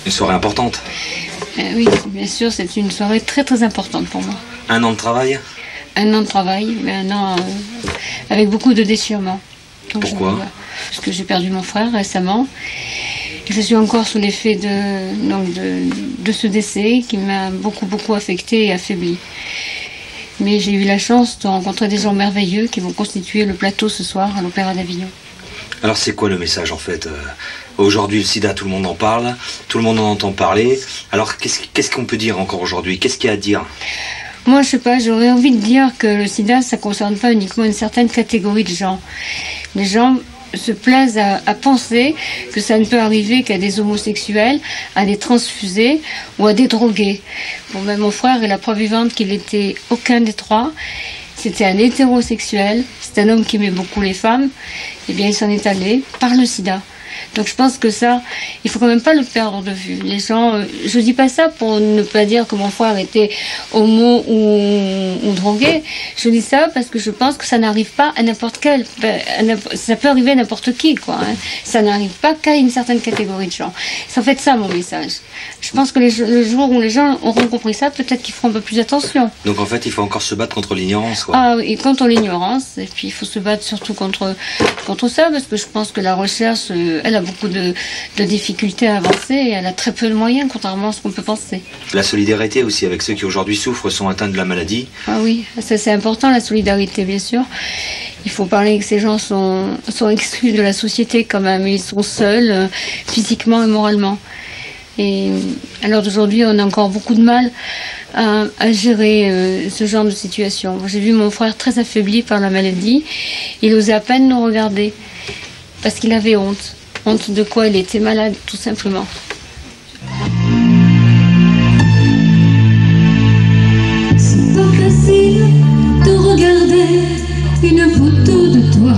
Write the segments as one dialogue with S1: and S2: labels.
S1: Une soirée importante.
S2: Oui, bien sûr, c'est une soirée très très importante pour moi.
S1: Un an de travail?
S2: Un an de travail, mais un an avec beaucoup de déchirements.
S1: Pourquoi?
S2: Parce que j'ai perdu mon frère récemment. Je suis encore sous l'effet de ce décès qui m'a beaucoup affectée et affaiblie. Mais j'ai eu la chance de rencontrer des gens merveilleux qui vont constituer le plateau ce soir à l'Opéra d'Avignon.
S1: Alors c'est quoi le message en fait? Aujourd'hui le sida, tout le monde en parle, tout le monde en entend parler. Alors qu'est-ce qu'on peut dire encore aujourd'hui? Qu'est-ce qu'il y a à dire?
S2: Moi je sais pas, j'aurais envie de dire que le sida ça concerne pas uniquement une certaine catégorie de gens. Les gens se plaisent à penser que ça ne peut arriver qu'à des homosexuels, à des transfusés ou à des drogués. Bon, ben, mon frère est la preuve vivante qu'il n'était aucun des trois. C'était un hétérosexuel, c'est un homme qui aimait beaucoup les femmes. Eh bien, il s'en est allé par le sida. Donc je pense que ça, il faut quand même pas le perdre de vue. Les gens, je dis pas ça pour ne pas dire que mon frère était homo ou drogué. Je dis ça parce que je pense que ça n'arrive pas à n'importe quel, ça peut arriver à n'importe qui, quoi. Hein. Ça n'arrive pas qu'à une certaine catégorie de gens. C'est en fait ça mon message. Je pense que le jour où les gens auront compris ça, peut-être qu'ils feront un peu plus attention.
S1: Donc en fait, il faut encore se battre contre l'ignorance, quoi.
S2: Ah oui, et contre l'ignorance. Et puis il faut se battre surtout contre ça, parce que je pense que la recherche, elle a beaucoup de difficultés à avancer et elle a très peu de moyens, contrairement à ce qu'on peut penser.
S1: La solidarité aussi avec ceux qui aujourd'hui souffrent, sont atteints de la maladie.
S2: Ah oui, ça c'est important, la solidarité, bien sûr. Il faut parler que ces gens sont exclus de la société quand même. Ils sont seuls, physiquement et moralement. Et à l'heure d'aujourd'hui, on a encore beaucoup de mal à gérer ce genre de situation. J'ai vu mon frère très affaibli par la maladie. Il osait à peine nous regarder parce qu'il avait honte. Honte de quoi il était malade, tout simplement.
S3: C'est pas facile de regarder une photo de toi.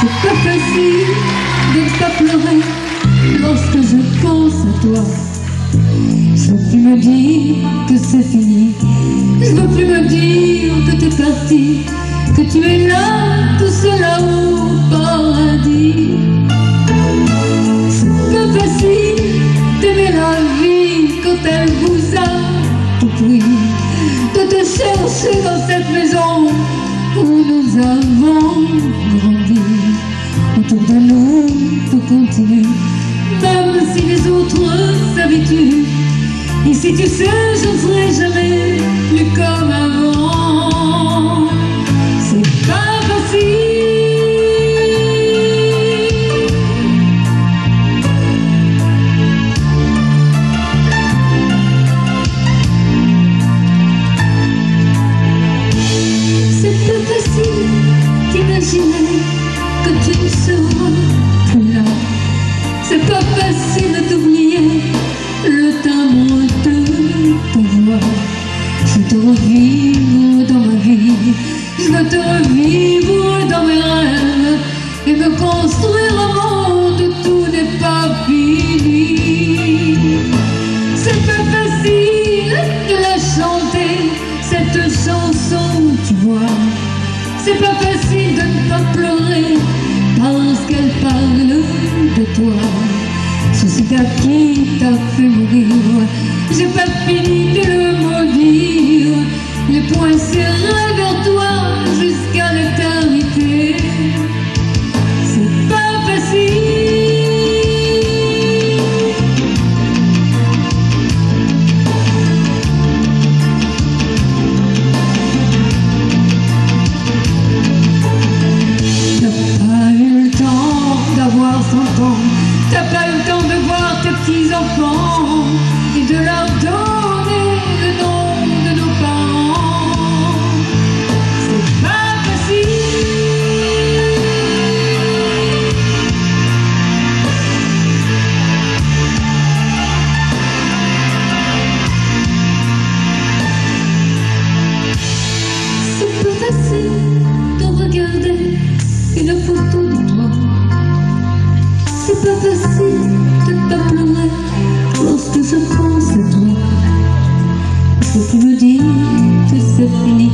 S3: C'est pas facile de pas pleurer lorsque je pense à toi. Je veux plus me dire que c'est fini. Je veux plus me dire que t'es parti, que tu es là, tout seul là-haut au paradis. C'est pas facile d'aimer la vie quand elle vous a tout pris, de te chercher dans cette maison où nous avons grandi. Autour de nous, tout continue, même si les autres s'habituent. Ici tu sais, je ne serai jamais plus comme avant. C'est pas facile. C'est pas facile d'imaginer que tu ne seras plus là. C'est pas facile de t'oublier le timbre de ta voix. Je veux te revivre dans ma vie, je veux te revivre dans mes rêves et me construire un monde où tout n'est pas fini. C'est pas facile de la chanter, cette chanson, tu vois. C'est pas facile de ne pas pleurer parce qu'elle parle de toi. Ce sida qui t'a fait mourir, j'ai pas fini de le maudire. Les poings serrés vers toi jusqu'à l'éternité. C'est pas facile. T'as pas eu le temps d'avoir 100 ans. T'as pas eu le temps de voir tes petits-enfants et de leur donner le nom de nos parents. C'est pas facile. C'est pas facile de regarder une photo de toi. C'est pas facile de ne pas pleurer lorsque je pense à toi. Il faut plus me dire que c'est fini.